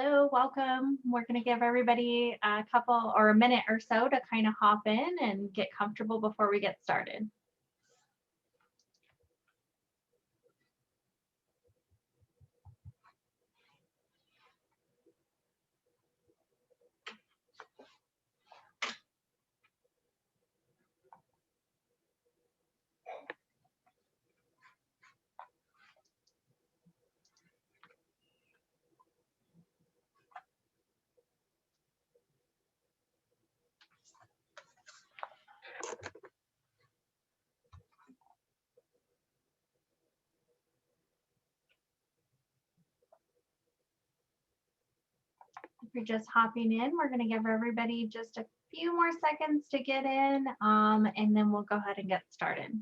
Hello, welcome. We're going to give everybody a couple or a minute or so to kind of hop in and get comfortable before we get started. If you're just hopping in, we're going to give everybody just a few more seconds to get in, and then we'll go ahead and get started.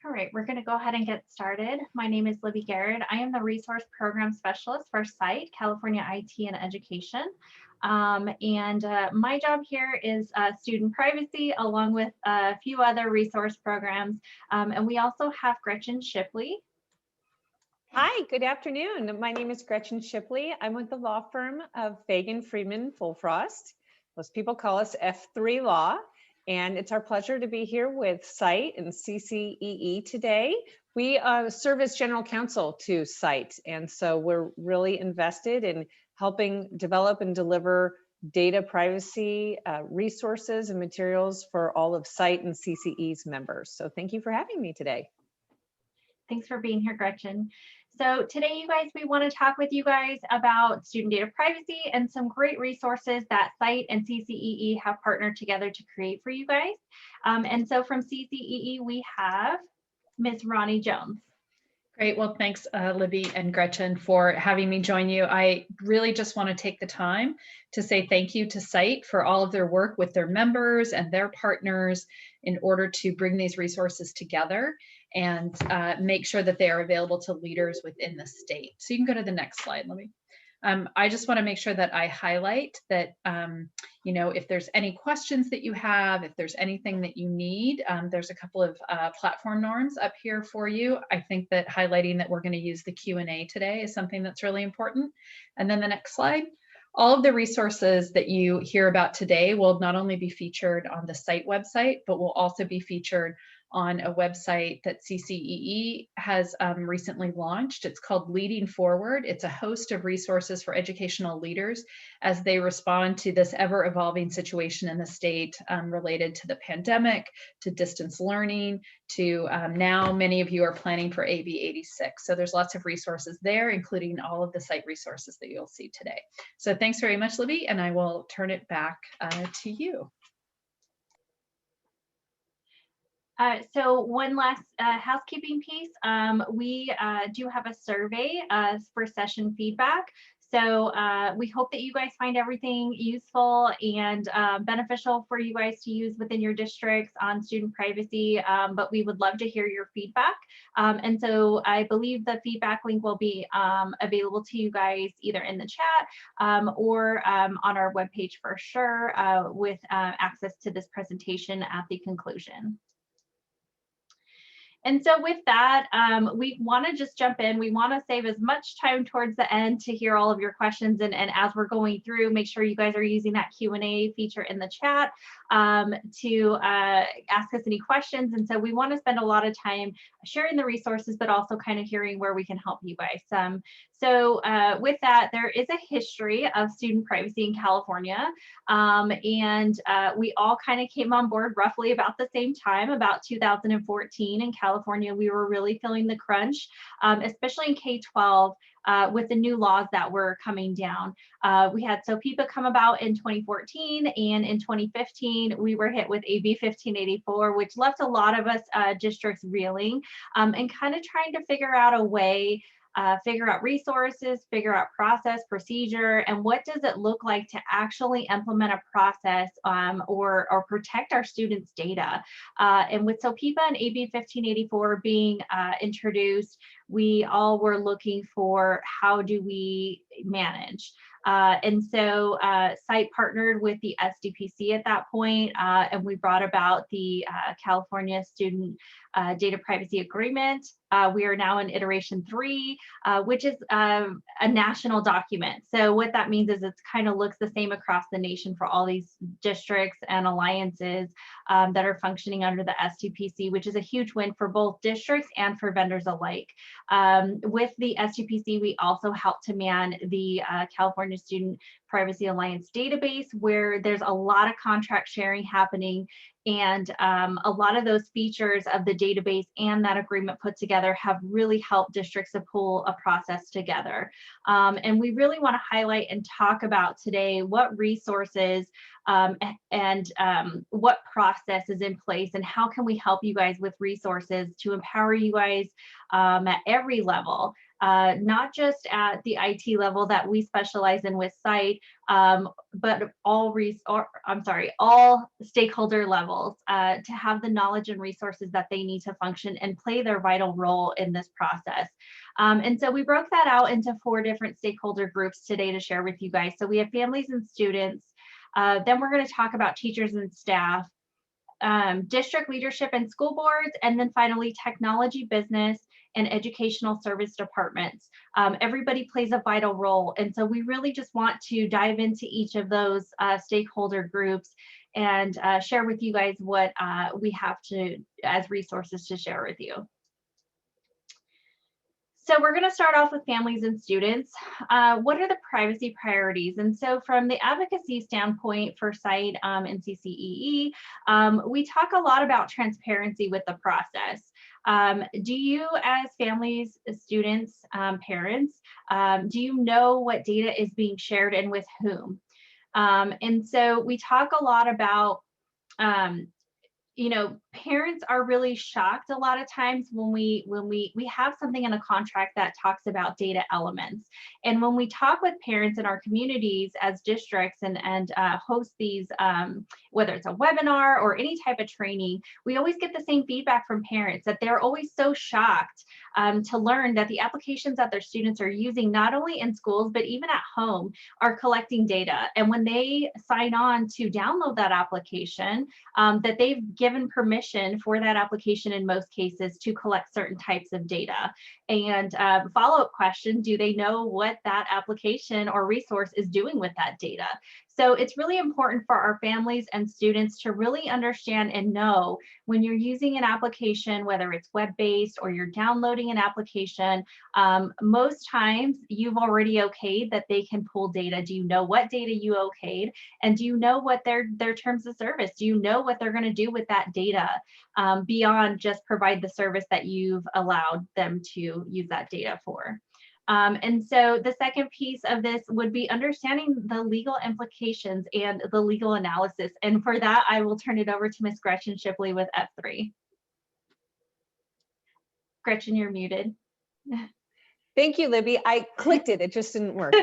All right, we're going to go ahead and get started. My name is Libby Garrett. I am the Resource Program Specialist for CITE, California IT and Education. My job here is student privacy, along with a few other resource programs. And we also have Gretchen Shipley. Hi, good afternoon. My name is Gretchen Shipley. I'm with the law firm of Fagan, Friedman, Fullfrost. Most people call us F3 Law. And it's our pleasure to be here with CITE and CCEE today. We serve as general counsel to CITE, and so we're really invested in helping develop and deliver data privacy resources and materials for all of CITE and CCEE's members. So thank you for having me today. Thanks for being here, Gretchen. So today, you guys, we want to talk with you guys about student data privacy and some great resources that CITE and CCEE have partnered together to create for you guys. And so from CCEE, we have Ms. Ronnie Jones. Great. Well, thanks, Libby and Gretchen, for having me join you. I really just want to take the time to say thank you to CITE for all of their work with their members and their partners in order to bring these resources together and make sure that they are available to leaders within the state. So you can go to the next slide, Libby. I just want to make sure that I highlight that, you know, if there's any questions that you have, if there's anything that you need, there's a couple of platform norms up here for you. I think that highlighting that we're going to use the Q&A today is something that's really important. And then the next slide. All of the resources that you hear about today will not only be featured on the CITE website, but will also be featured on a website that CCEE has recently launched. It's called Leading Forward. It's a host of resources for educational leaders as they respond to this ever-evolving situation in the state related to the pandemic, to distance learning, to now many of you are planning for AB 86. So there's lots of resources there, including all of the CITE resources that you'll see today. So thanks very much, Libby, and I will turn it back to you. So one last housekeeping piece, we do have a survey for session feedback. So we hope that you guys find everything useful and beneficial for you guys to use within your districts on student privacy, but we would love to hear your feedback. And so I believe the feedback link will be available to you guys either in the chat or on our webpage for sure with access to this presentation at the conclusion. And so with that, we want to just jump in. We want to save as much time towards the end to hear all of your questions. And as we're going through, make sure you guys are using that Q&A feature in the chat to ask us any questions. And so we want to spend a lot of time sharing the resources, but also kind of hearing where we can help you guys. So with that, there is a history of student privacy in California. We all kind of came on board roughly about the same time, about 2014 in California. We were really feeling the crunch, especially in K-12 with the new laws that were coming down. We had SOPIPA come about in 2014, and in 2015, we were hit with AB 1584, which left a lot of us districts reeling and kind of trying to figure out a way figure out resources, figure out process, procedure, and what does it look like to actually implement a process or protect our students' data. And with SOPIPA and AB 1584 being introduced, we all were looking for how do we manage. And so CITE partnered with the SDPC at that point, and we brought about the California Student Data Privacy Agreement. We are now in iteration 3, which is a national document. So what that means is it's kind of looks the same across the nation for all these districts and alliances that are functioning under the SDPC, which is a huge win for both districts and for vendors alike. With the SDPC, we also help to man the California Student Privacy Alliance database, where there's a lot of contract sharing happening, and a lot of those features of the database and that agreement put together have really helped districts to pull a process together. And we really want to highlight and talk about today what resources and what process is in place, and how can we help you guys with resources to empower you guys at every level. Not just at the IT level that we specialize in with CITE, but all stakeholder levels to have the knowledge and resources that they need to function and play their vital role in this process. And so we broke that out into 4 different stakeholder groups today to share with you guys. So we have families and students, then we're going to talk about teachers and staff, district leadership and school boards, and then finally technology, business, and educational service departments. Everybody plays a vital role. And so we really just want to dive into each of those stakeholder groups and share with you guys what we have as resources to share with you. So we're going to start off with families and students. What are the privacy priorities? And so from the advocacy standpoint for CITE and CCEE, we talk a lot about transparency with the process. Do you, as families, students, parents, do you know what data is being shared and with whom? And so we talk a lot about you know, parents are really shocked a lot of times when we have something in a contract that talks about data elements. And when we talk with parents in our communities as districts and host these, whether it's a webinar or any type of training, we always get the same feedback from parents that they're always so shocked to learn that the applications that their students are using, not only in schools, but even at home, are collecting data. And when they sign on to download that application, that they've given permission for that application in most cases to collect certain types of data. And follow-up question, do they know what that application or resource is doing with that data? So it's really important for our families and students to really understand and know when you're using an application, whether it's web-based or you're downloading an application, most times you've already okayed that they can pull data. Do you know what data you okayed? And do you know what their terms of service? Do you know what they're going to do with that data beyond just provide the service that you've allowed them to use that data for? And so the second piece of this would be understanding the legal implications and the legal analysis. And for that, I will turn it over to Ms. Gretchen Shipley with F3. Gretchen, you're muted. Thank you, Libby. I clicked it, it just didn't work.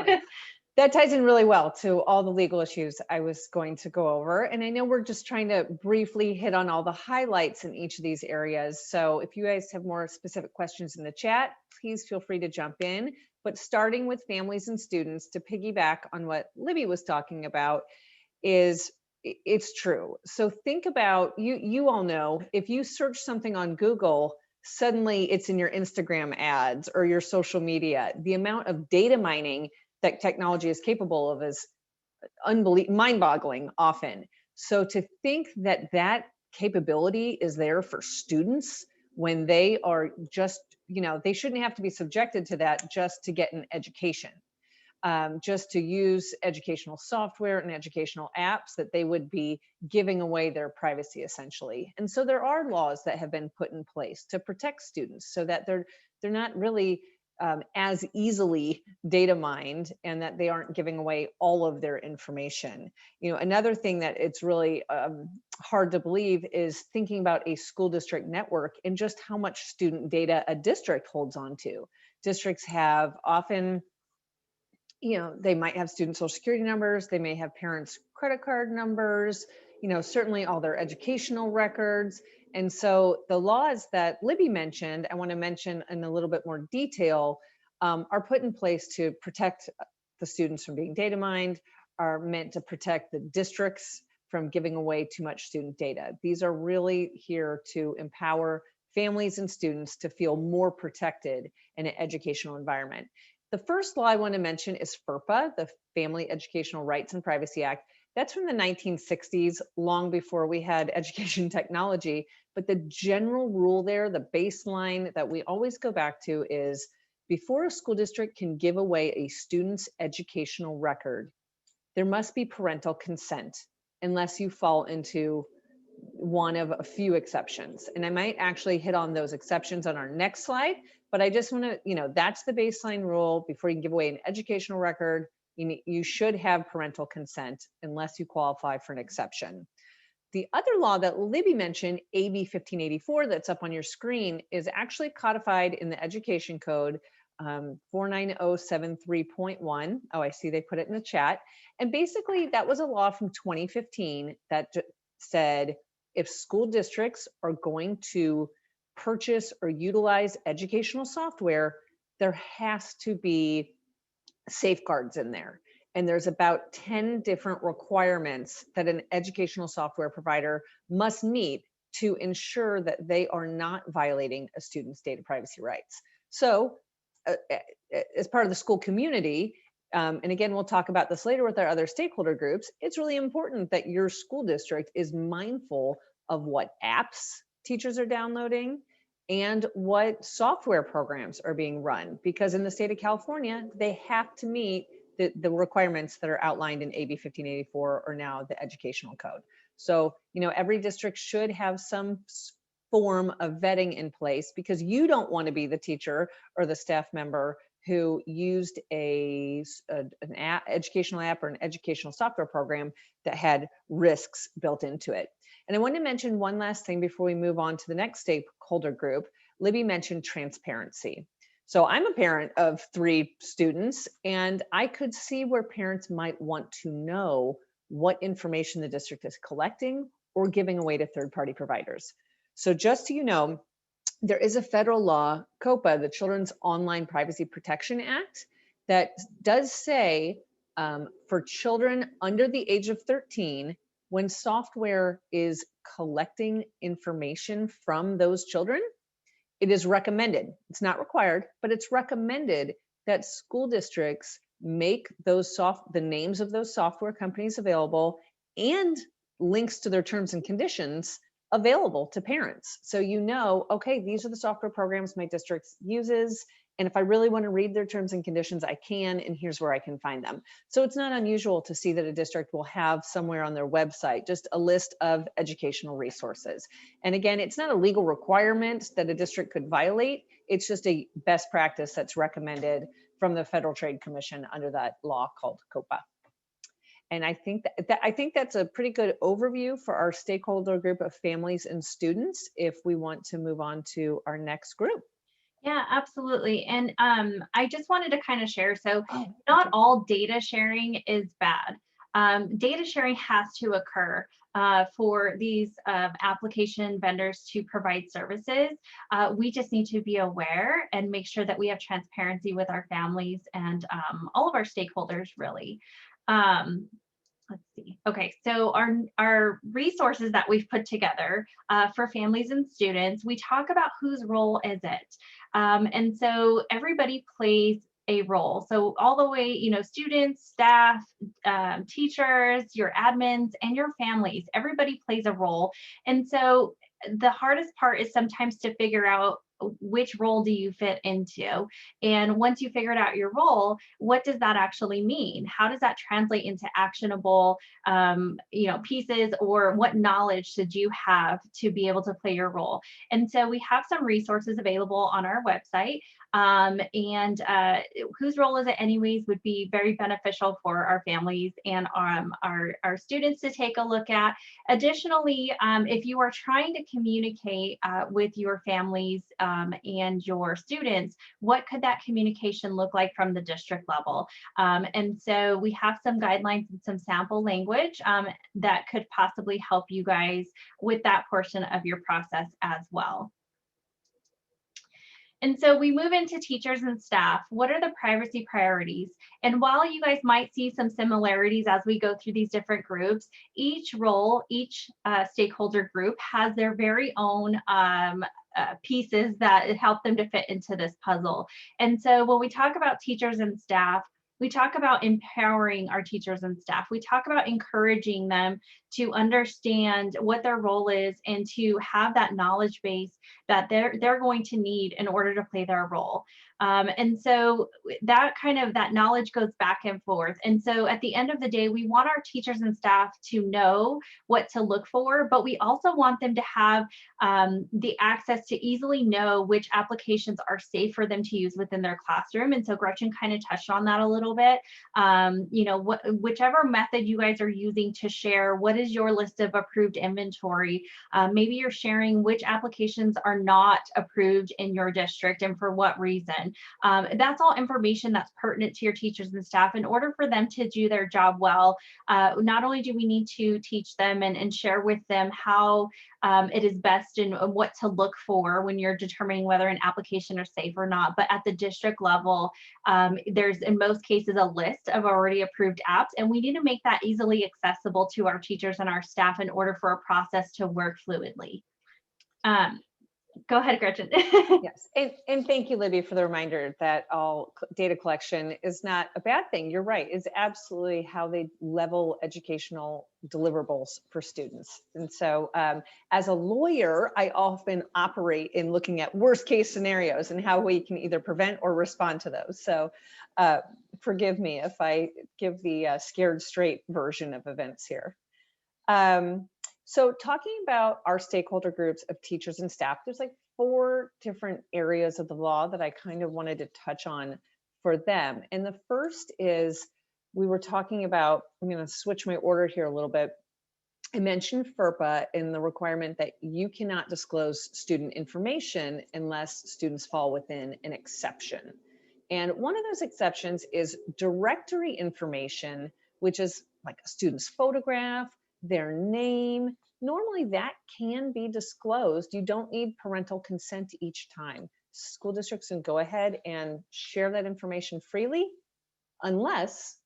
That ties in really well to all the legal issues I was going to go over. And I know we're just trying to briefly hit on all the highlights in each of these areas. So if you guys have more specific questions in the chat, please feel free to jump in. But starting with families and students, to piggyback on what Libby was talking about, is it's true. So think about, you all know, if you search something on Google, suddenly it's in your Instagram ads or your social media. The amount of data mining that technology is capable of is unbelievable, mind-boggling often. So to think that that capability is there for students when they are just, you know, they shouldn't have to be subjected to that just to get an education, just to use educational software and educational apps, that they would be giving away their privacy essentially. And so there are laws that have been put in place to protect students so that they're not really as easily data mined, and that they aren't giving away all of their information. You know, another thing that it's really hard to believe is thinking about a school district network and just how much student data a district holds on to. districts have often, they might have student social security numbers, they may have parents' credit card numbers, certainly all their educational records. And so the laws that Libby mentioned, I want to mention in a little bit more detail, are put in place to protect the students from being data mined, are meant to protect the districts from giving away too much student data. These are really here to empower families and students to feel more protected in an educational environment. The first law I want to mention is FERPA, the Family Educational Rights and Privacy Act. That's from the 1960s, long before we had education technology. But the general rule there, the baseline that we always go back to is, before a school district can give away a student's educational record, there must be parental consent, unless you fall into one of a few exceptions. And I might actually hit on those exceptions on our next slide, but I just want to, that's the baseline rule. Before you can give away an educational record, you should have parental consent unless you qualify for an exception. The other law that Libby mentioned, AB 1584, that's up on your screen, is actually codified in the Education Code 49073.1. Oh, I see they put it in the chat. And basically that was a law from 2015 that said, if school districts are going to purchase or utilize educational software, there has to be safeguards in there. And there's about 10 different requirements that an educational software provider must meet to ensure that they are not violating a student's data privacy rights. So as part of the school community, and again, we'll talk about this later with our other stakeholder groups, it's really important that your school district is mindful of what apps teachers are downloading and what software programs are being run, because in the state of California, they have to meet the requirements that are outlined in AB 1584 or now the Educational Code. So, every district should have some form of vetting in place, because you don't want to be the teacher or the staff member who used an educational app or an educational software program that had risks built into it. And I want to mention one last thing before we move on to the next stakeholder group. Libby mentioned transparency. So I'm a parent of 3 students, and I could see where parents might want to know what information the district is collecting or giving away to third-party providers. So just so you know, there is a federal law, COPA, the Children's Online Privacy Protection Act, that does say for children under the age of 13, when software is collecting information from those children, it is recommended, it's not required, but it's recommended that school districts make those the names of those software companies available and links to their terms and conditions available to parents. So okay, these are the software programs my district uses, and if I really want to read their terms and conditions, I can, and here's where I can find them. So it's not unusual to see that a district will have somewhere on their website just a list of educational resources. And again, it's not a legal requirement that a district could violate. It's just a best practice that's recommended from the Federal Trade Commission under that law called COPA. And I think that's a pretty good overview for our stakeholder group of families and students if we want to move on to our next group. Yeah, absolutely. And I just wanted to kind of share, so not all data sharing is bad. Data sharing has to occur for these application vendors to provide services. We just need to be aware and make sure that we have transparency with our families and all of our stakeholders, really. Let's see. Okay, so our resources that we've put together for families and students, we talk about whose role is it. And so everybody plays a role. So all the way, students, staff, teachers, your admins, and your families, everybody plays a role. And so the hardest part is sometimes to figure out which role do you fit into? And once you figured out your role, what does that actually mean? How does that translate into actionable, pieces, or what knowledge should you have to be able to play your role? And so we have some resources available on our website. Whose role is it anyways would be very beneficial for our families and our students to take a look at. Additionally, if you are trying to communicate with your families and your students, what could that communication look like from the district level? And so we have some guidelines and some sample language that could possibly help you guys with that portion of your process as well. And so we move into teachers and staff. What are the privacy priorities? And while you guys might see some similarities as we go through these different groups, each role, each stakeholder group has their very own pieces that help them to fit into this puzzle. And so when we talk about teachers and staff, we talk about empowering our teachers and staff. We talk about encouraging them to understand what their role is and to have that knowledge base that they're going to need in order to play their role. And so that knowledge goes back and forth. And so at the end of the day, we want our teachers and staff to know what to look for, but we also want them to have the access to easily know which applications are safe for them to use within their classroom. And so Gretchen kind of touched on that a little bit. Whichever method you guys are using to share, what is your list of approved inventory? Maybe you're sharing which applications are not approved in your district and for what reason. That's all information that's pertinent to your teachers and staff in order for them to do their job well. Not only do we need to teach them and share with them how it is best and what to look for when you're determining whether an application is safe or not, but at the district level, there's in most cases a list of already approved apps, and we need to make that easily accessible to our teachers and our staff in order for a process to work fluidly. Go ahead, Gretchen. Yes, and thank you, Libby, for the reminder that all data collection is not a bad thing. You're right, it's absolutely how they level educational deliverables for students. And so as a lawyer, I often operate in looking at worst case scenarios and how we can either prevent or respond to those. So forgive me if I give the scared straight version of events here. So talking about our stakeholder groups of teachers and staff, there's like 4 different areas of the law that I kind of wanted to touch on for them. And the first is, we were talking about, I'm going to switch my order here a little bit. I mentioned FERPA and the requirement that you cannot disclose student information unless students fall within an exception. And one of those exceptions is directory information, which is like a student's photograph, their name. Normally that can be disclosed. You don't need parental consent each time. School districts can go ahead and share that information freely unless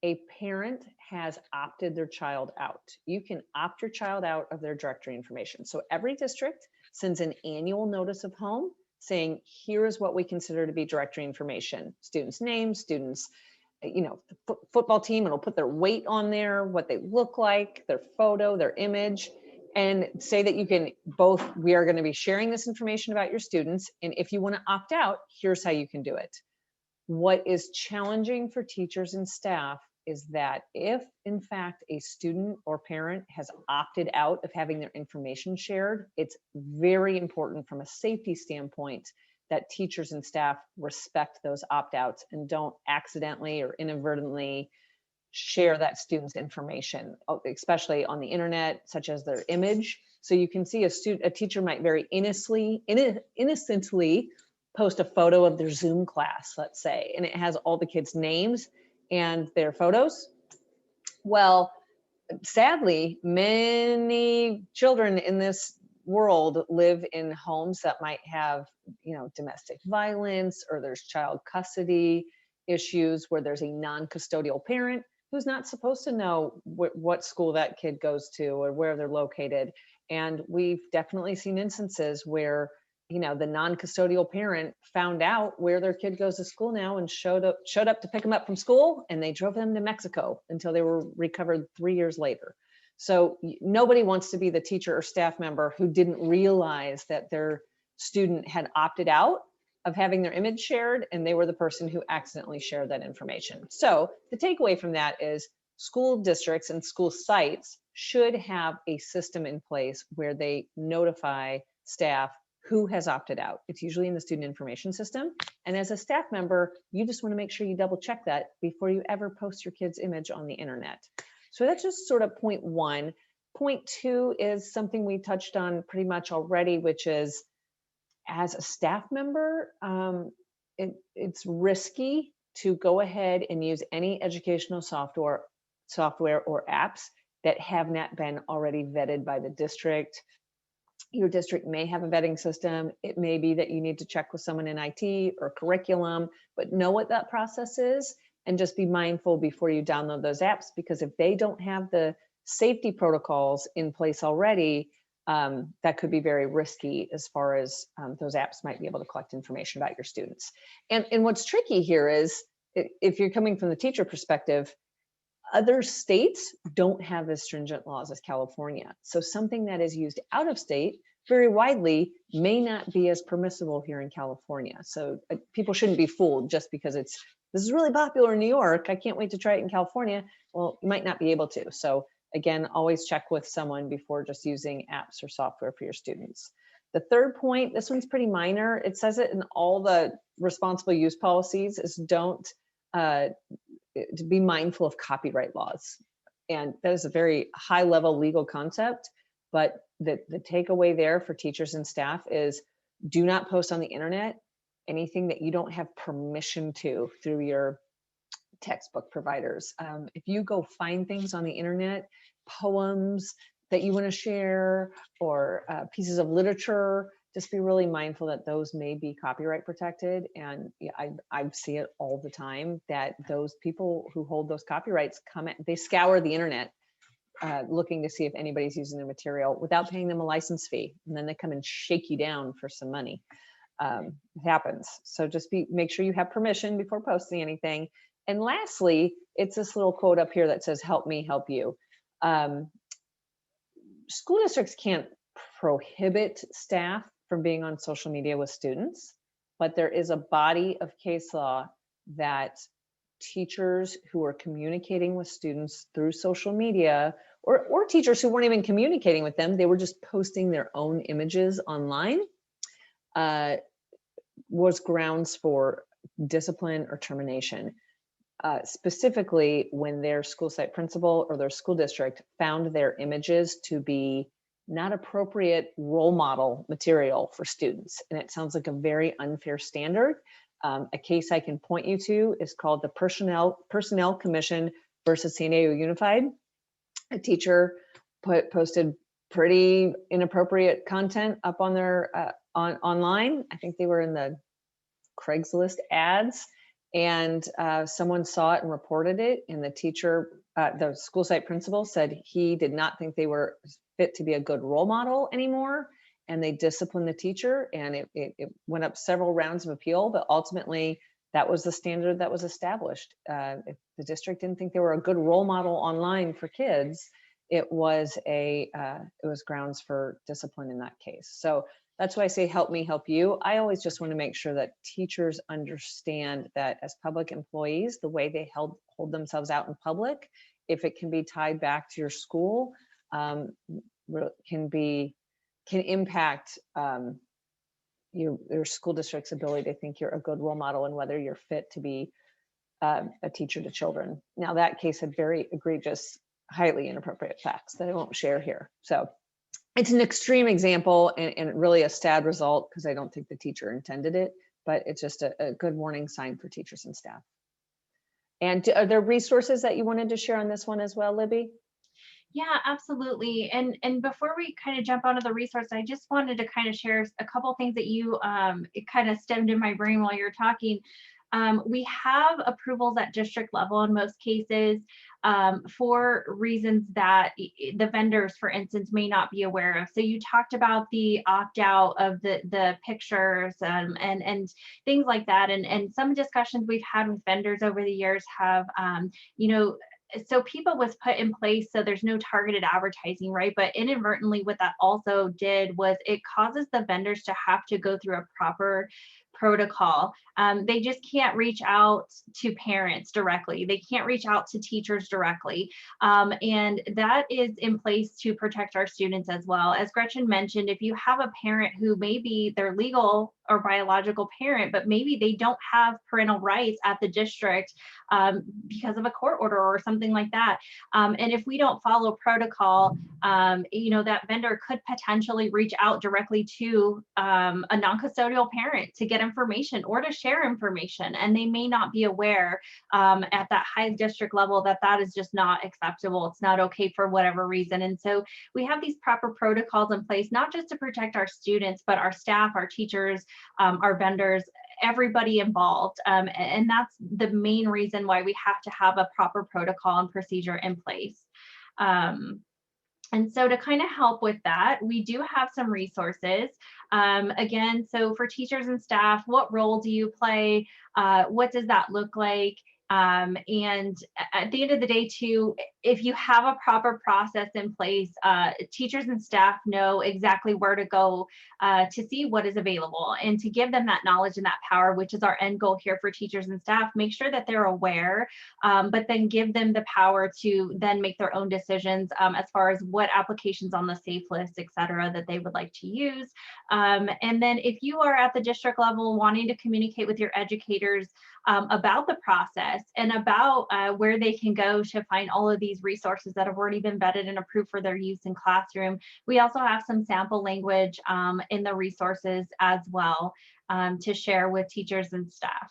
a parent has opted their child out. You can opt your child out of their directory information. So every district sends an annual notice of home saying, here is what we consider to be directory information: students' names, students' football team, it'll put their weight on there, what they look like, their photo, their image, and say that you can both, we are going to be sharing this information about your students. And if you want to opt out, here's how you can do it. What is challenging for teachers and staff is that if in fact a student or parent has opted out of having their information shared, it's very important from a safety standpoint that teachers and staff respect those opt-outs and don't accidentally or inadvertently share that student's information, especially on the internet, such as their image. So you can see a teacher might very innocently post a photo of their Zoom class, let's say, and it has all the kids' names and their photos. Well, sadly, many children in this world live in homes that might have, domestic violence, or there's child custody issues where there's a non-custodial parent who's not supposed to know what school that kid goes to or where they're located. And we've definitely seen instances where, the non-custodial parent found out where their kid goes to school now and showed up to pick them up from school, and they drove them to Mexico until they were recovered 3 years later. So nobody wants to be the teacher or staff member who didn't realize that their student had opted out of having their image shared, and they were the person who accidentally shared that information. So the takeaway from that is school districts and school sites should have a system in place where they notify staff who has opted out. It's usually in the student information system. And as a staff member, you just want to make sure you double check that before you ever post your kid's image on the internet. So that's just sort of point 1. Point 2 is something we touched on pretty much already, which is As a staff member, it's risky to go ahead and use any educational software or apps that have not been already vetted by the district. Your district may have a vetting system. It may be that you need to check with someone in IT or curriculum, but know what that process is and just be mindful before you download those apps, because if they don't have the safety protocols in place already, that could be very risky as far as those apps might be able to collect information about your students. And what's tricky here is, if you're coming from the teacher perspective, other states don't have as stringent laws as California. So something that is used out of state very widely may not be as permissible here in California. So people shouldn't be fooled just because this is really popular in New York. I can't wait to try it in California. Well, you might not be able to. So again, always check with someone before just using apps or software for your students. The third point, this one's pretty minor. It says it in all the responsible use policies, is don't to be mindful of copyright laws. And that is a very high level legal concept, but the takeaway there for teachers and staff is, do not post on the internet anything that you don't have permission to through your textbook providers. If you go find things on the internet, poems that you want to share, or pieces of literature, just be really mindful that those may be copyright protected. And yeah, I see it all the time, that those people who hold those copyrights they scour the internet looking to see if anybody's using the material without paying them a license fee. And then they come and shake you down for some money. It happens. So just make sure you have permission before posting anything. And lastly, it's this little quote up here that says, "Help me, help you." School districts can't prohibit staff from being on social media with students, but there is a body of case law that teachers who are communicating with students through social media, or teachers who weren't even communicating with them, they were just posting their own images online, was grounds for discipline or termination. Specifically when their school site principal or their school district found their images to be not appropriate role model material for students. And it sounds like a very unfair standard. A case I can point you to is called the Personnel Commission versus San Diego Unified. A teacher posted pretty inappropriate content up on their online. I think they were in the Craigslist ads, and someone saw it and reported it. And the teacher, the school site principal, said he did not think they were fit to be a good role model anymore, and they disciplined the teacher. And it went up several rounds of appeal, but ultimately that was the standard that was established. If the district didn't think they were a good role model online for kids, it was grounds for discipline in that case. So that's why I say, help me, help you. I always just want to make sure that teachers understand that as public employees, the way they hold themselves out in public, if it can be tied back to your school, can impact your school district's ability to think you're a good role model and whether you're fit to be a teacher to children. Now, that case had very egregious, highly inappropriate facts that I won't share here. So it's an extreme example and really a sad result, because I don't think the teacher intended it, but it's just a good warning sign for teachers and staff. And are there resources that you wanted to share on this one as well, Libby? Yeah, absolutely. And before we kind of jump onto the resource, I just wanted to kind of share a couple things that it kind of stemmed in my brain while you're talking. We have approvals at district level in most cases for reasons that the vendors, for instance, may not be aware of. So you talked about the opt-out of the pictures and things like that. And some discussions we've had with vendors over the years have, so people was put in place so there's no targeted advertising, right? But inadvertently what that also did was it causes the vendors to have to go through a proper protocol. They just can't reach out to parents directly. They can't reach out to teachers directly. And that is in place to protect our students as well. As Gretchen mentioned, if you have a parent who maybe their legal or biological parent, but maybe they don't have parental rights at the district because of a court order or something like that. And if we don't follow protocol, that vendor could potentially reach out directly to a non-custodial parent to get information or to share information, and they may not be aware at that high district level that that is just not acceptable. It's not okay for whatever reason. And so we have these proper protocols in place, not just to protect our students, but our staff, our teachers, our vendors, everybody involved. And that's the main reason why we have to have a proper protocol and procedure in place. And so to kind of help with that, we do have some resources. Again, so for teachers and staff, what role do you play? What does that look like? And at the end of the day too, if you have a proper process in place, teachers and staff know exactly where to go to see what is available, and to give them that knowledge and that power, which is our end goal here for teachers and staff. Make sure that they're aware, but then give them the power to then make their own decisions as far as what applications on the safe list, et cetera, that they would like to use. And then if you are at the district level wanting to communicate with your educators about the process and about where they can go to find all of these resources that have already been vetted and approved for their use in classroom, we also have some sample language in the resources as well to share with teachers and staff.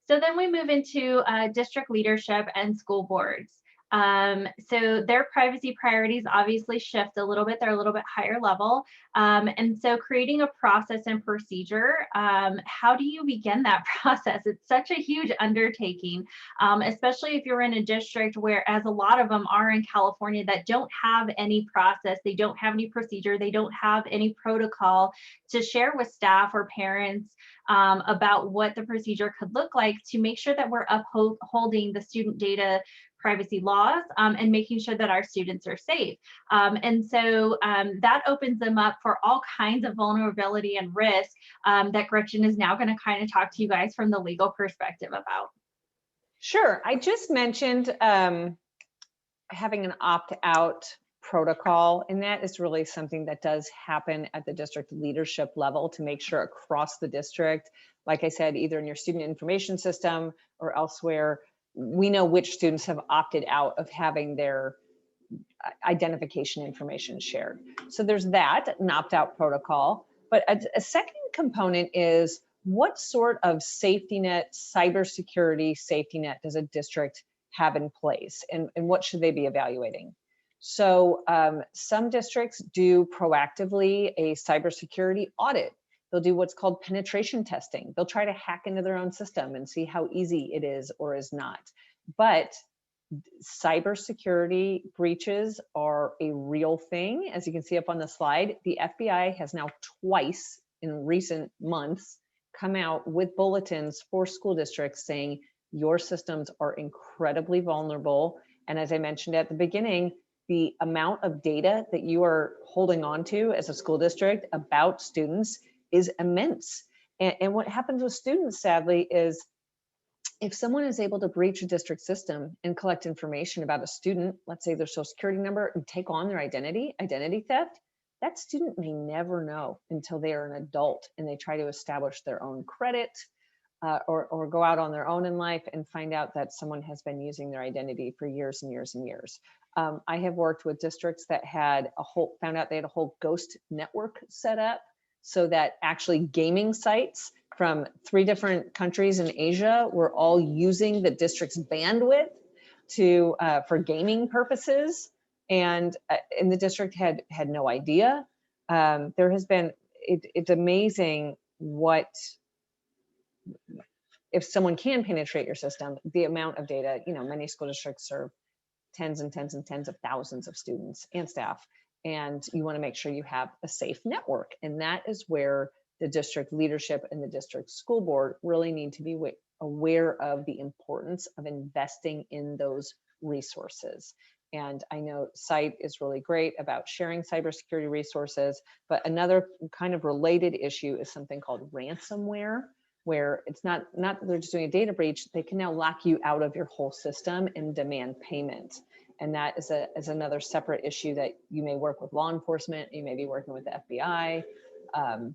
So then we move into district leadership and school boards. So their privacy priorities obviously shift a little bit. They're a little bit higher level. And so creating a process and procedure, how do you begin that process? It's such a huge undertaking, especially if you're in a district where, as a lot of them are in California, that don't have any process, they don't have any procedure, they don't have any protocol to share with staff or parents about what the procedure could look like to make sure that we're upholding the student data privacy laws and making sure that our students are safe. And so that opens them up for all kinds of vulnerability and risk that Gretchen is now going to kind of talk to you guys from the legal perspective about. Sure. I just mentioned having an opt-out protocol, and that is really something that does happen at the district leadership level to make sure across the district, like I said, either in your student information system or elsewhere, we know which students have opted out of having their identification information shared. So there's that, an opt-out protocol. But a second component is, what sort of safety net, cybersecurity safety net does a district have in place, and what should they be evaluating? So some districts do proactively a cybersecurity audit. They'll do what's called penetration testing. They'll try to hack into their own system and see how easy it is or is not. But cybersecurity breaches are a real thing. As you can see up on the slide, the FBI has now twice in recent months come out with bulletins for school districts saying your systems are incredibly vulnerable. And as I mentioned at the beginning, the amount of data that you are holding on to as a school district about students is immense. And what happens with students, sadly, is if someone is able to breach a district system and collect information about a student, let's say their social security number, and take on their identity theft, that student may never know until they are an adult and they try to establish their own credit or go out on their own in life and find out that someone has been using their identity for years and years and years. I have worked with districts that had found out they had a whole ghost network set up, so that actually gaming sites from 3 different countries in Asia were all using the district's bandwidth for gaming purposes, and the district had no idea. There has been, it's amazing what, if someone can penetrate your system, the amount of data. Many school districts serve tens and tens and tens of thousands of students and staff, and you want to make sure you have a safe network. And that is where the district leadership and the district school board really need to be aware of the importance of investing in those resources. And I know CITE is really great about sharing cybersecurity resources, but another kind of related issue is something called ransomware, where it's not that they're just doing a data breach, they can now lock you out of your whole system and demand payment. And that is another separate issue that you may work with law enforcement, you may be working with the FBI. on,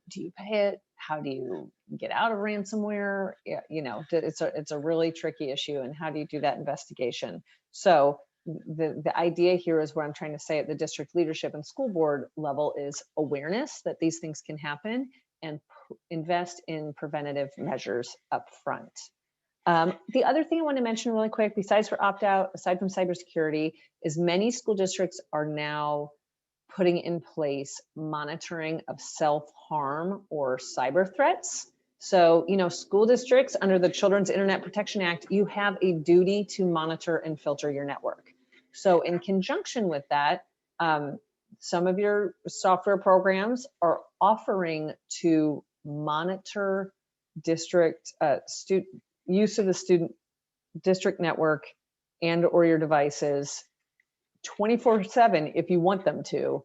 do you pay it? How do you get out of ransomware? Yeah, you know, it's a really tricky issue, and how do you do that investigation? So the idea here is what I'm trying to say at the district leadership and school board level is awareness that these things can happen, and invest in preventative measures up front. The other thing I want to mention really quick, besides for opt-out, aside from cybersecurity, is many school districts are now putting in place monitoring of self-harm or cyber threats. So, you know, school districts under the Children's Internet Protection Act, you have a duty to monitor and filter your network. So in conjunction with that, some of your software programs are offering to monitor district use of the student district network and or your devices 24/7 if you want them to,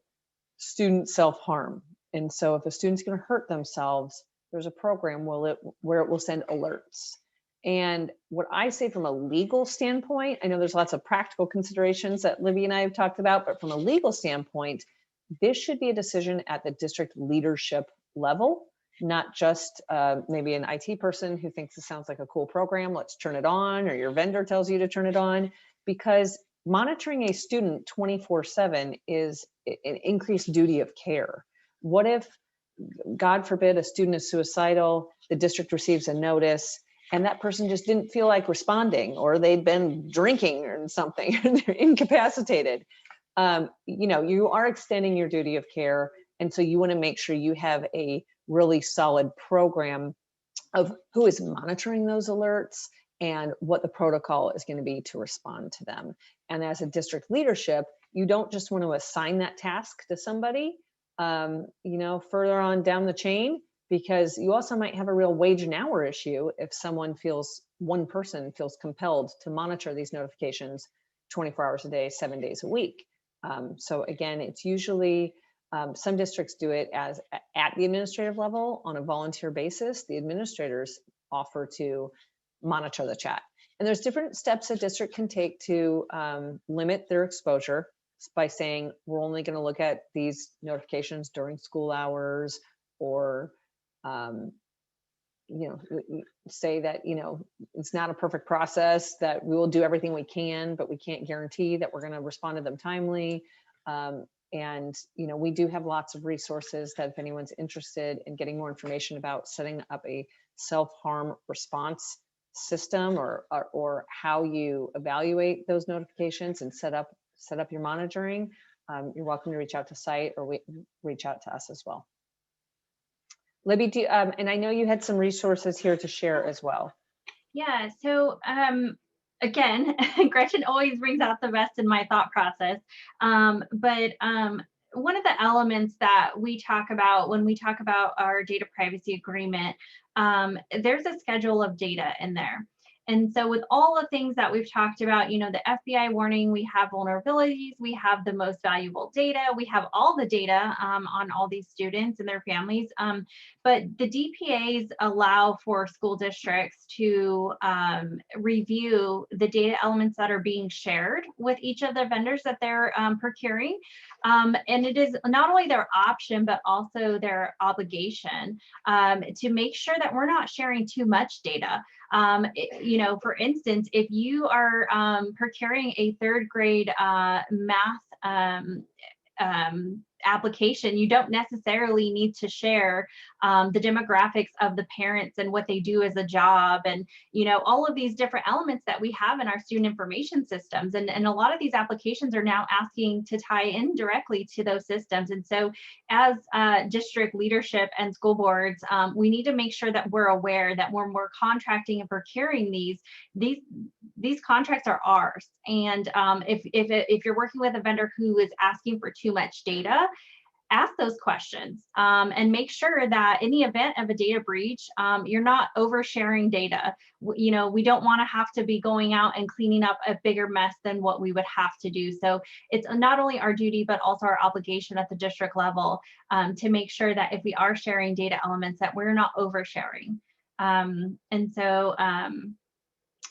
student self-harm. And so if a student's going to hurt themselves, there's a program where it will send alerts. And what I say from a legal standpoint, I know there's lots of practical considerations that Libby and I have talked about, but from a legal standpoint, this should be a decision at the district leadership level, not just maybe an IT person who thinks it sounds like a cool program, let's turn it on, or your vendor tells you to turn it on, because monitoring a student 24/7 is an increased duty of care. What if, God forbid, a student is suicidal, the district receives a notice, and that person just didn't feel like responding, or they'd been drinking or something, and they're incapacitated? You know, you are extending your duty of care. And so you want to make sure you have a really solid program of who is monitoring those alerts and what the protocol is going to be to respond to them. And as a district leadership, you don't just want to assign that task to somebody, you know, further on down the chain, because you also might have a real wage and hour issue if one person feels compelled to monitor these notifications 24 hours a day, 7 days a week. So again, it's usually, some districts do it at the administrative level on a volunteer basis. The administrators offer to monitor the chat. And there's different steps a district can take to limit their exposure by saying, we're only going to look at these notifications during school hours, or you know, say that, you know, it's not a perfect process, that we will do everything we can, but we can't guarantee that we're going to respond to them timely. And, you know, we do have lots of resources that if anyone's interested in getting more information about setting up a self-harm response system, or how you evaluate those notifications and set up your monitoring, you're welcome to reach out to CITE, or reach out to us as well. Libby, and I know you had some resources here to share as well. Yeah, so again, Gretchen always brings out the best in my thought process. But one of the elements that we talk about when we talk about our data privacy agreement, there's a schedule of data in there. And so with all the things that we've talked about, you know, the FBI warning, we have vulnerabilities, we have the most valuable data, we have all the data on all these students and their families. But the DPAs allow for school districts to review the data elements that are being shared with each of the vendors that they're procuring. And it is not only their option, but also their obligation to make sure that we're not sharing too much data. You know, for instance, if you are procuring a third grade math application, you don't necessarily need to share the demographics of the parents and what they do as a job, and you know, all of these different elements that we have in our student information systems. And a lot of these applications are now asking to tie in directly to those systems. And so as district leadership and school boards, we need to make sure that we're aware that when we're contracting and procuring these contracts are ours. And if you're working with a vendor who is asking for too much data, ask those questions and make sure that in the event of a data breach, you're not oversharing data. You know, we don't want to have to be going out and cleaning up a bigger mess than what we would have to do. So it's not only our duty, but also our obligation at the district level to make sure that if we are sharing data elements, that we're not oversharing. And so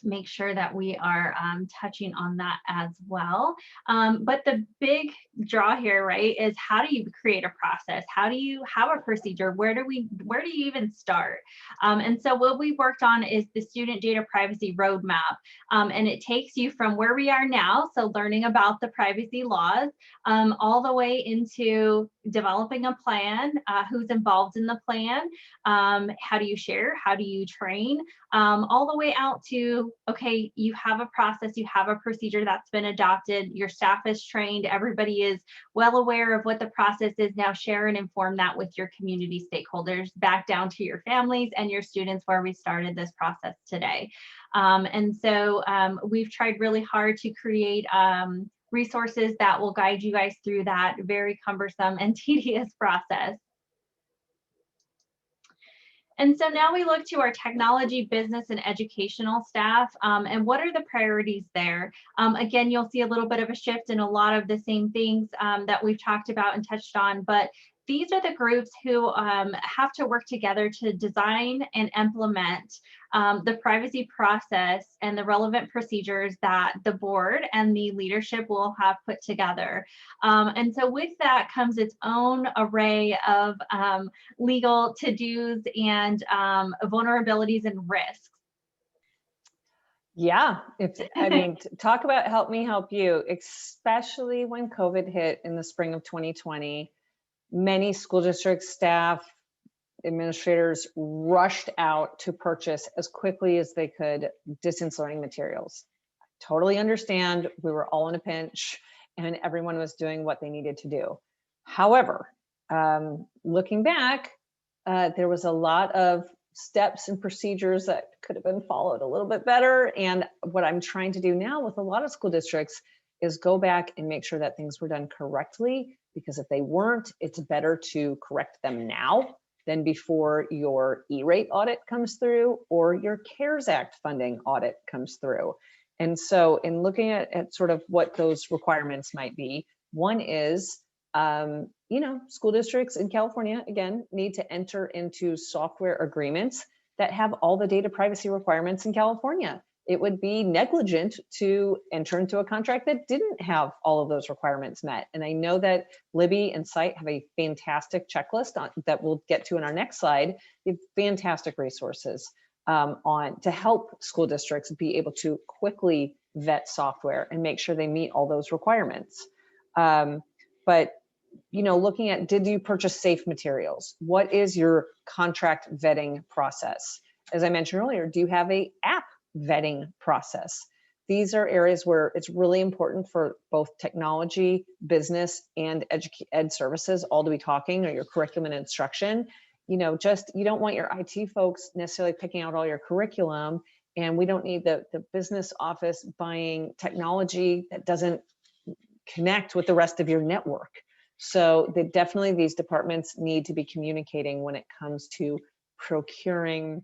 make sure that we are touching on that as well. But the big draw here, right, is how do you create a process? How do you have a procedure? Where do you even start? And so what we worked on is the student data privacy roadmap. And it takes you from where we are now, so learning about the privacy laws, all the way into developing a plan, who's involved in the plan, how do you share, how do you train, all the way out to, okay, you have a process, you have a procedure that's been adopted, your staff is trained, everybody is well aware of what the process is. Now share and inform that with your community stakeholders, back down to your families and your students, where we started this process today. And so we've tried really hard to create resources that will guide you guys through that very cumbersome and tedious process. And so now we look to our technology, business, and educational staff, and what are the priorities there? Again, you'll see a little bit of a shift in a lot of the same things that we've talked about and touched on, but these are the groups who have to work together to design and implement the privacy process and the relevant procedures that the board and the leadership will have put together. And so with that comes its own array of legal to-dos and vulnerabilities and risks. Yeah, I mean, talk about help me help you, especially when COVID hit in the spring of 2020. Many school district staff, administrators rushed out to purchase as quickly as they could distance learning materials. Totally understand, we were all in a pinch and everyone was doing what they needed to do. However, looking back, there was a lot of steps and procedures that could have been followed a little bit better. And what I'm trying to do now with a lot of school districts is go back and make sure that things were done correctly, because if they weren't, it's better to correct them now than before your E-rate audit comes through or your CARES Act funding audit comes through. And so in looking at sort of what those requirements might be, one is, school districts in California, again, need to enter into software agreements that have all the data privacy requirements in California. It would be negligent to enter into a contract that didn't have all of those requirements met. And I know that Libby and CITE have a fantastic checklist that we'll get to in our next slide. They have fantastic resources to help school districts be able to quickly vet software and make sure they meet all those requirements. But looking at, did you purchase safe materials? What is your contract vetting process? As I mentioned earlier, do you have an app vetting process? These are areas where it's really important for both technology, business, and ed services all to be talking, or your curriculum and instruction. You don't want your IT folks necessarily picking out all your curriculum, and we don't need the business office buying technology that doesn't connect with the rest of your network. So definitely these departments need to be communicating when it comes to procuring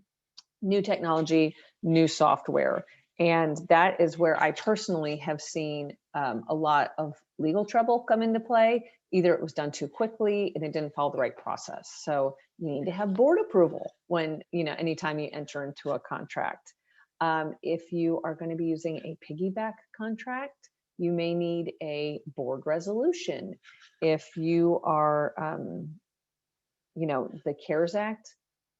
new technology, new software. And that is where I personally have seen a lot of legal trouble come into play. Either it was done too quickly and it didn't follow the right process. So you need to have board approval when, anytime you enter into a contract. If you are going to be using a piggyback contract, you may need a board resolution. If you are, the CARES Act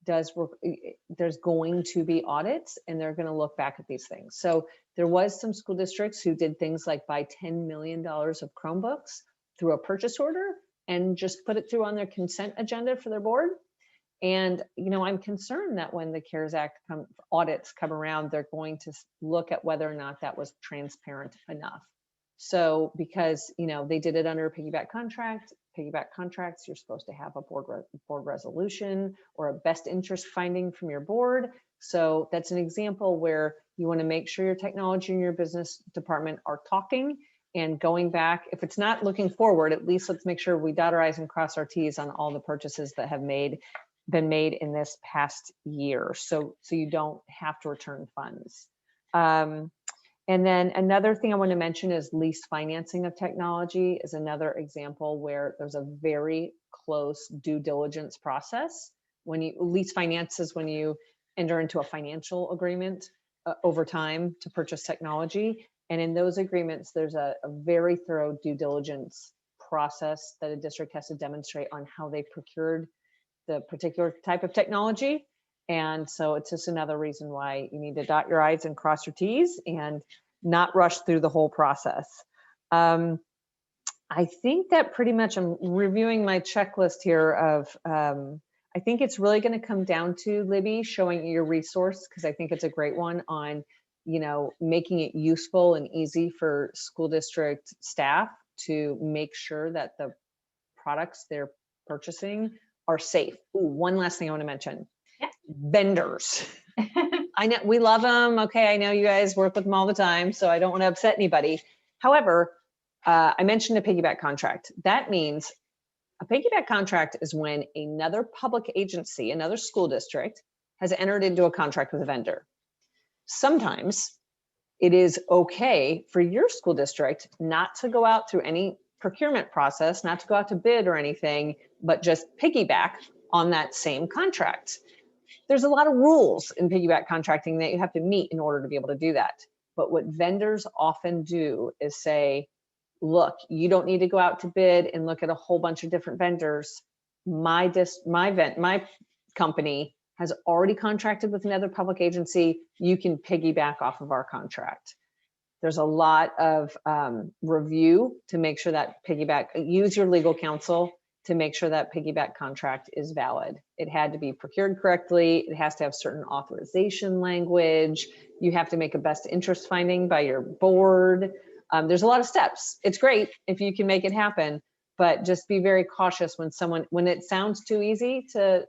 there's going to be audits and they're going to look back at these things. So there was some school districts who did things like buy $10 million of Chromebooks through a purchase order and just put it through on their consent agenda for their board. And, I'm concerned that when the CARES Act audits come around, they're going to look at whether or not that was transparent enough. So because, they did it under a piggyback contracts, you're supposed to have a board resolution or a best interest finding from your board. So that's an example where you want to make sure your technology and your business department are talking and going back. If it's not looking forward, at least let's make sure we dot our I's and cross our T's on all the purchases that have been made in this past year. So you don't have to return funds. And then another thing I want to mention is lease financing of technology is another example where there's a very close due diligence process. When you lease finances, when you enter into a financial agreement, over time to purchase technology. And in those agreements, there's a very thorough due diligence process that a district has to demonstrate on how they procured the particular type of technology. And so it's just another reason why you need to dot your I's and cross your T's and not rush through the whole process. I think that pretty much, I'm reviewing my checklist here of, I think it's really going to come down to, Libby, showing you your resource, because I think it's a great one on, you know, making it useful and easy for school district staff to make sure that the products they're purchasing are safe. Ooh, one last thing I want to mention. Yeah. Vendors. I know we love them. Okay, I know you guys work with them all the time, so I don't want to upset anybody. However, I mentioned a piggyback contract. That means a piggyback contract is when another public agency, another school district, has entered into a contract with a vendor. Sometimes it is okay for your school district not to go out through any procurement process, not to go out to bid or anything, but just piggyback on that same contract. There's a lot of rules in piggyback contracting that you have to meet in order to be able to do that. But what vendors often do is say, look, you don't need to go out to bid and look at a whole bunch of different vendors. My company has already contracted with another public agency. You can piggyback off of our contract. There's a lot of review to make sure that piggyback, use your legal counsel to make sure that piggyback contract is valid. It had to be procured correctly. It has to have certain authorization language. You have to make a best interest finding by your board. There's a lot of steps. It's great if you can make it happen, but just be very cautious when it sounds too easy to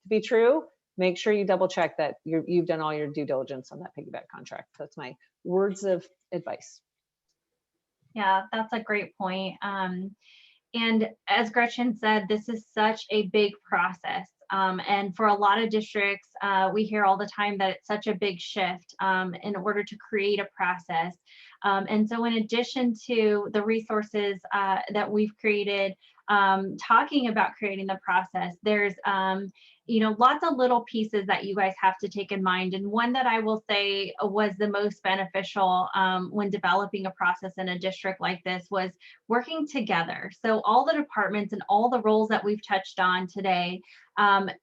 be true. Make sure you double check that you've done all your due diligence on that piggyback contract. That's my words of advice. Yeah, that's a great point. And as Gretchen said, this is such a big process. And for a lot of districts, we hear all the time that it's such a big shift in order to create a process. And so in addition to the resources that we've created, talking about creating the process, there's you know, lots of little pieces that you guys have to take in mind. And one that I will say was the most beneficial when developing a process in a district like this was working together. So all the departments and all the roles that we've touched on today,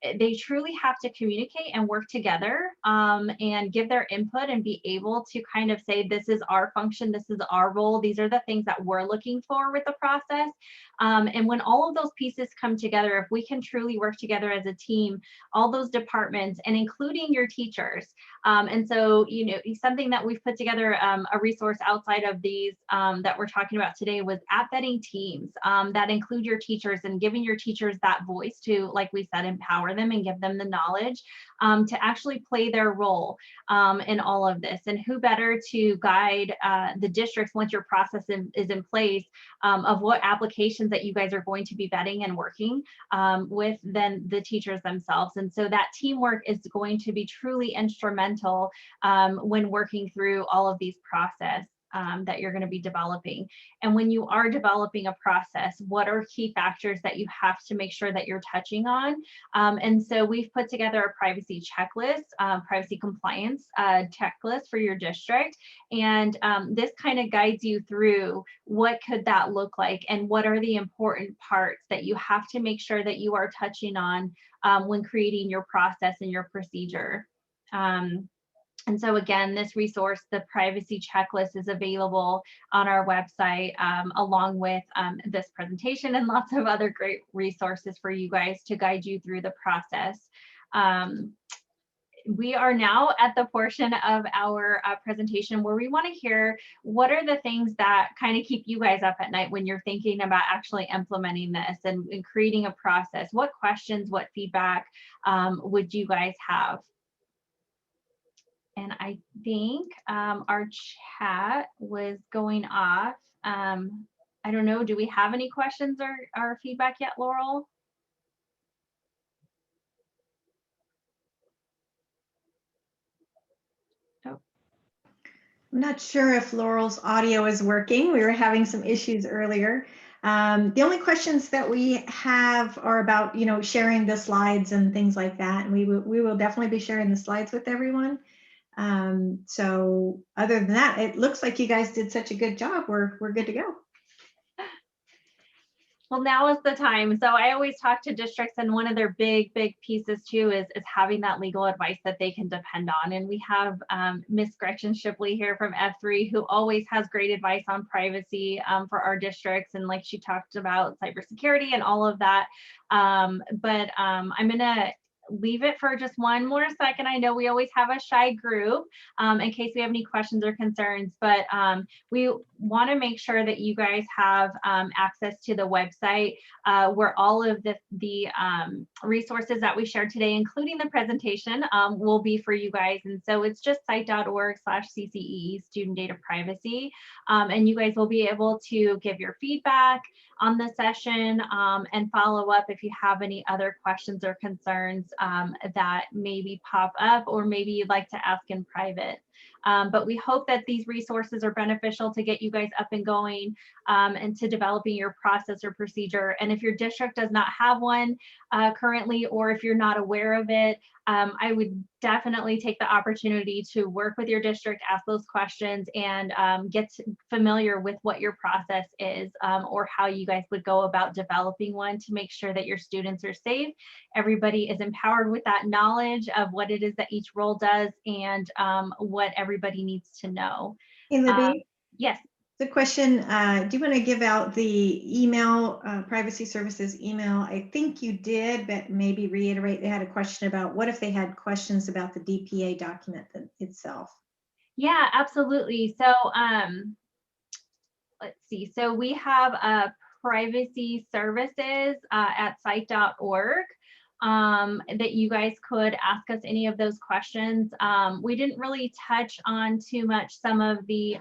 they truly have to communicate and work together and give their input and be able to kind of say, this is our function, this is our role, these are the things that we're looking for with the process. And when all of those pieces come together, if we can truly work together as a team, all those departments and including your teachers. And so, you know, something that we've put together, a resource outside of these that we're talking about today was at-vetting teams that include your teachers and giving your teachers that voice to, like we said, empower them and give them the knowledge to actually play their role in all of this. And who better to guide the districts once your process is in place of what applications that you guys are going to be vetting and working with than the teachers themselves. And so that teamwork is going to be truly instrumental when working through all of these processes that you're going to be developing. And when you are developing a process, what are key factors that you have to make sure that you're touching on? And so we've put together a privacy checklist, privacy compliance checklist for your district. And this kind of guides you through what could that look like and what are the important parts that you have to make sure that you are touching on when creating your process and your procedure. And so again, this resource, the privacy checklist, is available on our website along with this presentation and lots of other great resources for you guys to guide you through the process. We are now at the portion of our presentation where we want to hear what are the things that kind of keep you guys up at night when you're thinking about actually implementing this and creating a process. What questions, what feedback would you guys have? And I think our chat was going off. I don't know, do we have any questions or feedback yet, Laurel? Oh. I'm not sure if Laurel's audio is working. We were having some issues earlier. The only questions that we have are about, you know, sharing the slides and things like that. And we will definitely be sharing the slides with everyone. So other than that, it looks like you guys did such a good job. We're good to go. Well, now is the time. So I always talk to districts, and one of their big pieces too is having that legal advice that they can depend on. And we have Miss Gretchen Shipley here from F3, who always has great advice on privacy for our districts. And like she talked about cybersecurity and all of that. I'm gonna leave it for just one more second. I know we always have a shy group in case we have any questions or concerns, but we want to make sure that you guys have access to the website where all of the resources that we shared today, including the presentation, will be for you guys. And so it's just cite.org/CCEE student data privacy. And you guys will be able to give your feedback on the session and follow up if you have any other questions or concerns that maybe pop up, or maybe you'd like to ask in private. But we hope that these resources are beneficial to get you guys up and going and to developing your process or procedure. And if your district does not have one currently, or if you're not aware of it, I would definitely take the opportunity to work with your district, ask those questions, and get familiar with what your process is, or how you guys would go about developing one to make sure that your students are safe. Everybody is empowered with that knowledge of what it is that each role does, and what everybody needs to know. Hey, Libby. Yes. The question, do you want to give out the email, privacy services email? I think you did, but maybe reiterate. They had a question about what if they had questions about the DPA document itself? Yeah, absolutely. So let's see. So we have privacy services at CITE.org that you guys could ask us any of those questions. We didn't really touch on too much some of the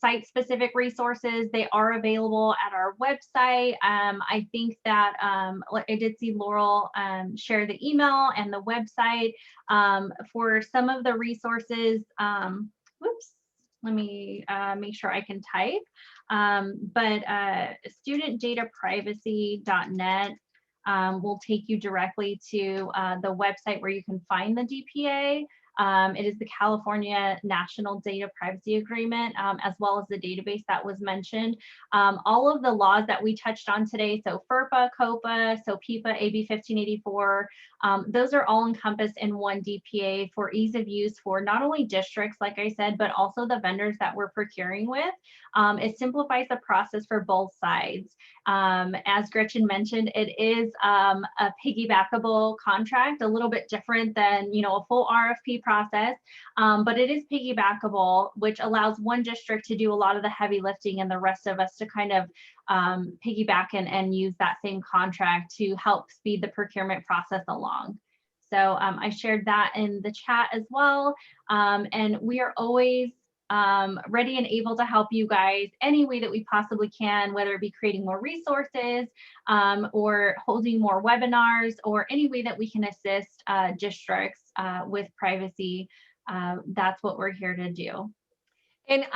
site-specific resources. They are available at our website. I think that I did see Laurel share the email and the website for some of the resources. Whoops, let me make sure I can type. But studentdataprivacy.net will take you directly to the website where you can find the DPA. It is the California National Data Privacy Agreement, as well as the database that was mentioned. All of the laws that we touched on today, so FERPA, COPA, so PIPA, AB 1584, those are all encompassed in one DPA for ease of use for not only districts, like I said, but also the vendors that we're procuring with. It simplifies the process for both sides. As Gretchen mentioned, it is a piggybackable contract, a little bit different than, a full RFP process, but it is piggybackable, which allows one district to do a lot of the heavy lifting and the rest of us to kind of piggyback and use that same contract to help speed the procurement process along. So I shared that in the chat as well. And we are always ready and able to help you guys any way that we possibly can, whether it be creating more resources or holding more webinars, or any way that we can assist districts with privacy. That's what we're here to do. And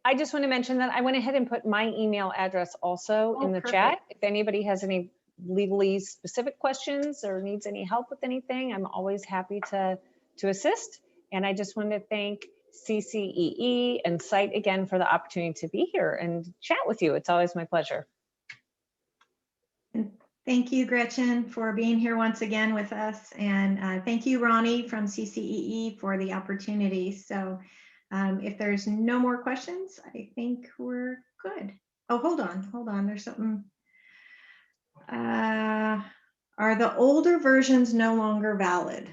I just want to mention that I went ahead and put my email address also in the chat. If anybody has any legally specific questions or needs any help with anything, I'm always happy to assist. And I just want to thank CCEE and CITE again for the opportunity to be here and chat with you. It's always my pleasure. And thank you, Gretchen, for being here once again with us. And thank you, Ronnie from CCEE, for the opportunity. So if there's no more questions, I think we're good. Oh, hold on. There's something. Are the older versions no longer valid?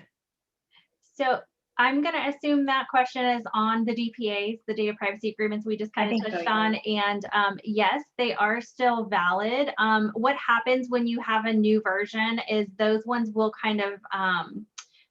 So I'm going to assume that question is on the DPAs, the data privacy agreements we just kind of touched on. And yes, they are still valid. What happens when you have a new version is those ones will kind of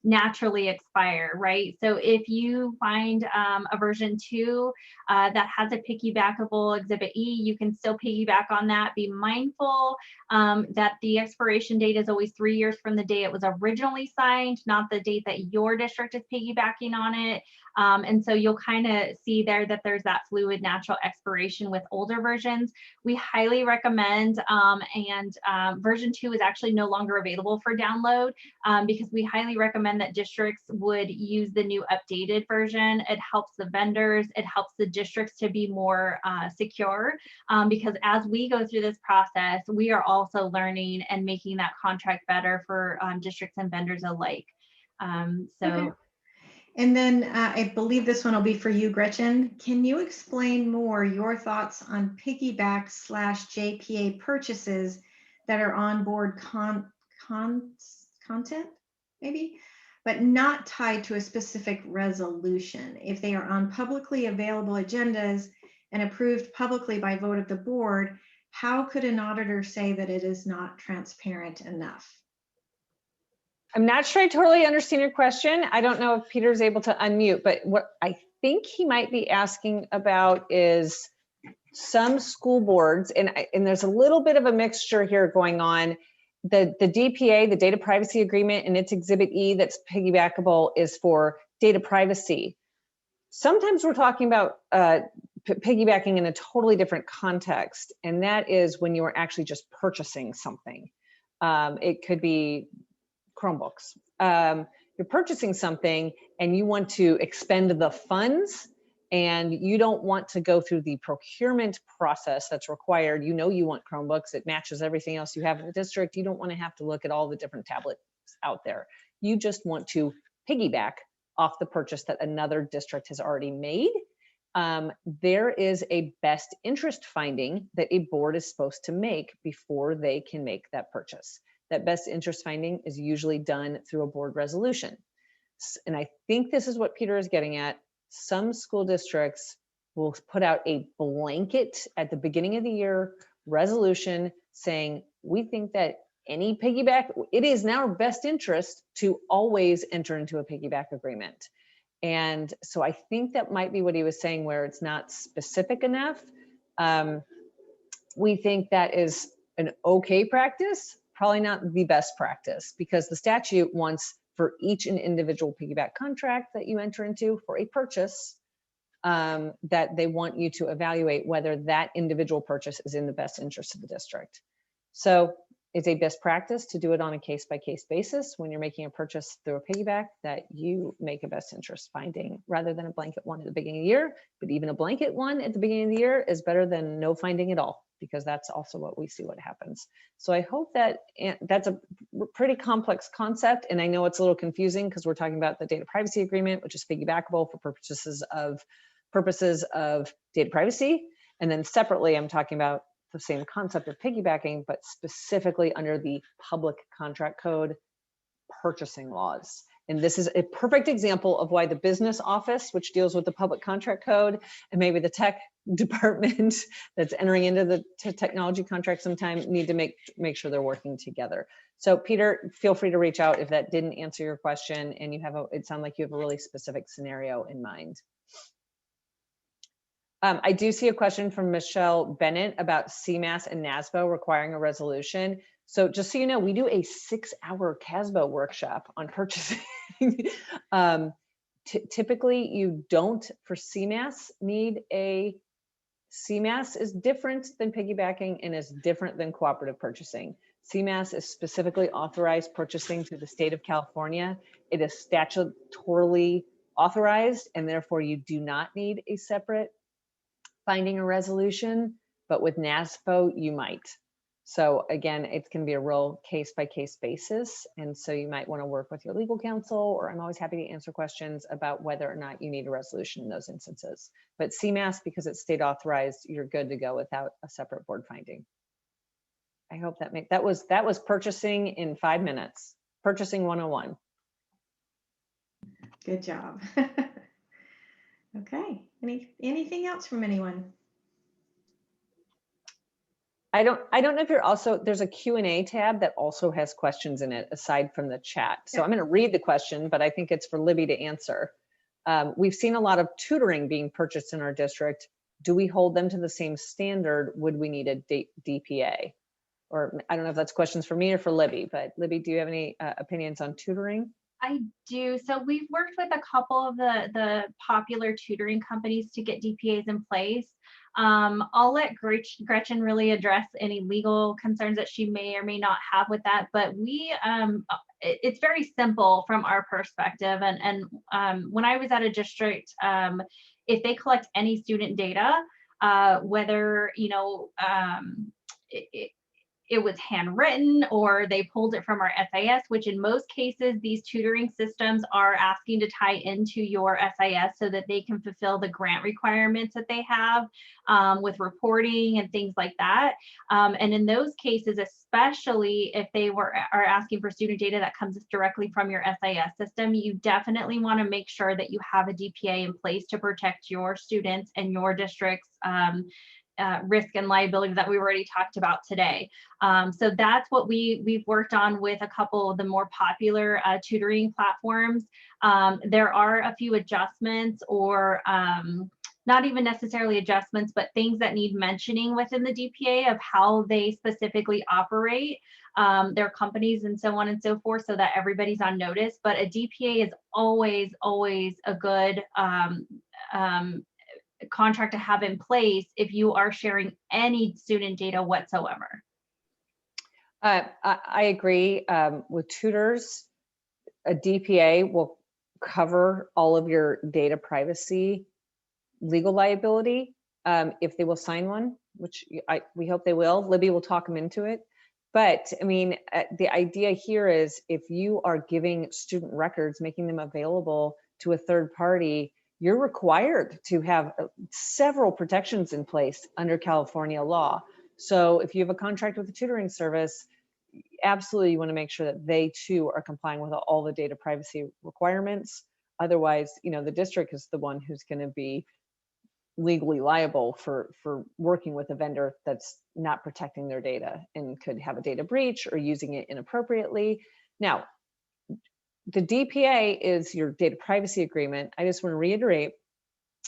naturally expire, right? So if you find a version 2 that has a piggybackable Exhibit E, you can still piggyback on that. Be mindful that the expiration date is always 3 years from the day it was originally signed, not the date that your district is piggybacking on it. And so you'll kind of see there that there's that fluid natural expiration with older versions. We highly recommend, version 2 is actually no longer available for download, because we highly recommend that districts would use the new updated version. It helps the vendors, it helps the districts to be more secure, because as we go through this process, we are also learning and making that contract better for districts and vendors alike. Okay. And then I believe this one will be for you, Gretchen. Can you explain more your thoughts on piggyback / JPA purchases that are onboard content, maybe, but not tied to a specific resolution? If they are on publicly available agendas and approved publicly by vote of the board, how could an auditor say that it is not transparent enough? I'm not sure I totally understand your question. I don't know if Peter's able to unmute, but what I think he might be asking about is some school boards, and there's a little bit of a mixture here going on. The DPA, the Data Privacy Agreement, and its Exhibit E that's piggybackable is for data privacy. Sometimes we're talking about piggybacking in a totally different context, and that is when you're actually just purchasing something. It could be Chromebooks. You're purchasing something and you want to expend the funds, and you don't want to go through the procurement process that's required. You know you want Chromebooks. It matches everything else you have in the district. You don't want to have to look at all the different tablets out there. You just want to piggyback off the purchase that another district has already made. There is a best interest finding that a board is supposed to make before they can make that purchase. That best interest finding is usually done through a board resolution. And I think this is what Peter is getting at. Some school districts will put out a blanket at the beginning of the year resolution saying, we think that any piggyback, it is in our best interest to always enter into a piggyback agreement. And so I think that might be what he was saying, where it's not specific enough. We think that is an okay practice, probably not the best practice, because the statute wants for each an individual piggyback contract that you enter into for a purchase, that they want you to evaluate whether that individual purchase is in the best interest of the district. So it's a best practice to do it on a case-by-case basis when you're making a purchase through a piggyback, that you make a best interest finding rather than a blanket one at the beginning of the year. But even a blanket one at the beginning of the year is better than no finding at all, because that's also what we see what happens. So I hope that that's a pretty complex concept. And I know it's a little confusing because we're talking about the data privacy agreement, which is piggybackable for purposes of data privacy. And then separately, I'm talking about the same concept of piggybacking, but specifically under the public contract code purchasing laws. And this is a perfect example of why the business office, which deals with the public contract code, and maybe the tech department that's entering into the technology contract sometime, need to make sure they're working together. So Peter, feel free to reach out if that didn't answer your question and you have it sounds like you have a really specific scenario in mind. I do see a question from Michelle Bennett about CMAS and NASBO requiring a resolution. So just so you know, we do a 6-hour CASBO workshop on purchasing. Typically, you don't, for CMAS, need a, CMAS is different than piggybacking and is different than cooperative purchasing. CMAS is specifically authorized purchasing through the state of California. It is statutorily authorized, and therefore you do not need a separate finding a resolution, but with NASPO, you might. So again, it can be a real case-by-case basis. And so you might want to work with your legal counsel, or I'm always happy to answer questions about whether or not you need a resolution in those instances. But CMAS, because it's state authorized, you're good to go without a separate board finding. I hope that that was purchasing in 5 minutes, purchasing 101. Good job. Okay, anything else from anyone? I don't know if you're also, there's a Q&A tab that also has questions in it aside from the chat. So I'm going to read the question, but I think it's for Libby to answer. We've seen a lot of tutoring being purchased in our district. Do we hold them to the same standard? Would we need a DPA? Or I don't know if that's questions for me or for Libby, but Libby, do you have any opinions on tutoring? I do. So we've worked with a couple of the popular tutoring companies to get DPAs in place. I'll let Gretchen really address any legal concerns that she may or may not have with that, but it's very simple from our perspective. And when I was at a district, if they collect any student data, whether, it was handwritten or they pulled it from our SIS, which in most cases, these tutoring systems are asking to tie into your SIS so that they can fulfill the grant requirements that they have with reporting and things like that. And in those cases, especially if they are asking for student data that comes directly from your SIS system, you definitely want to make sure that you have a DPA in place to protect your students and your district's risk and liability that we already talked about today. So that's what we've worked on with a couple of the more popular tutoring platforms. There are a few adjustments or not even necessarily adjustments, but things that need mentioning within the DPA of how they specifically operate their companies and so on and so forth, so that everybody's on notice. But a DPA is always a good contract to have in place if you are sharing any student data whatsoever. I agree with tutors. A DPA will cover all of your data privacy legal liability if they will sign one, which we hope they will. Libby will talk them into it. But I mean, the idea here is if you are giving student records, making them available to a third party, you're required to have several protections in place under California law. So if you have a contract with a tutoring service, absolutely you want to make sure that they too are complying with all the data privacy requirements. Otherwise, the district is the one who's going to be legally liable for working with a vendor that's not protecting their data and could have a data breach or using it inappropriately. Now, the DPA is your data privacy agreement. I just want to reiterate,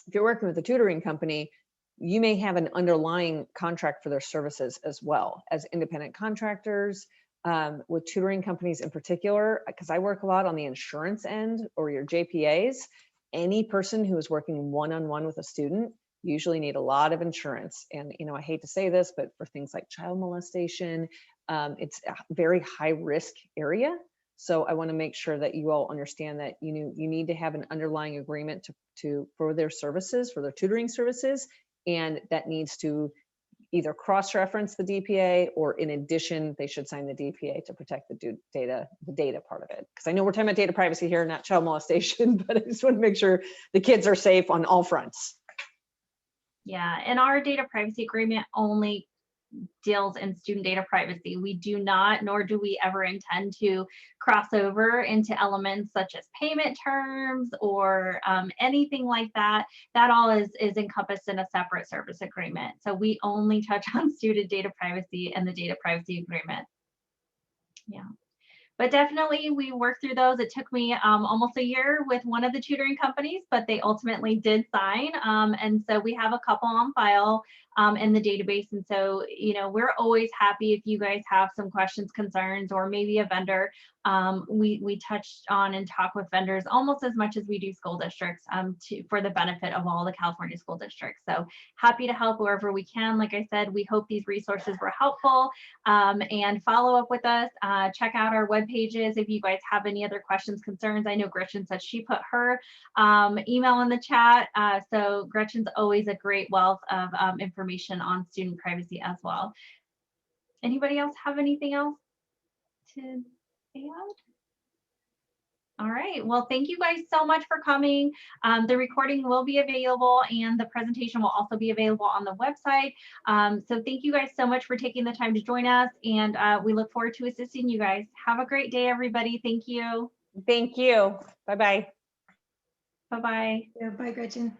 if you're working with a tutoring company, you may have an underlying contract for their services as well as independent contractors with tutoring companies in particular, because I work a lot on the insurance end or your JPAs. Any person who is working one-on-one with a student usually need a lot of insurance. And, I hate to say this, but for things like child molestation, it's a very high risk area. So I want to make sure that you all understand that you need to have an underlying agreement for their services, for their tutoring services, and that needs to either cross-reference the DPA or in addition, they should sign the DPA to protect the data part of it. Because I know we're talking about data privacy here, not child molestation, but I just want to make sure the kids are safe on all fronts. Yeah, and our data privacy agreement only deals in student data privacy. We do not, nor do we ever intend to cross over into elements such as payment terms or anything like that. That all is encompassed in a separate service agreement. So we only touch on student data privacy and the data privacy agreement. Yeah. But definitely we worked through those. It took me almost a year with one of the tutoring companies, but they ultimately did sign. And so we have a couple on file in the database. And so, we're always happy if you guys have some questions, concerns, or maybe a vendor. We touched on and talk with vendors almost as much as we do school districts for the benefit of all the California school districts. So happy to help wherever we can. Like I said, we hope these resources were helpful and follow up with us. Check out our web pages if you guys have any other questions, concerns. I know Gretchen said she put her email in the chat. So Gretchen's always a great wealth of information on student privacy as well. Anybody else have anything else to add? All right, well, thank you guys so much for coming. The recording will be available and the presentation will also be available on the website. So thank you guys so much for taking the time to join us, and we look forward to assisting you guys. Have a great day, everybody. Thank you. Thank you. Bye-bye. Bye-bye. Yeah, bye, Gretchen.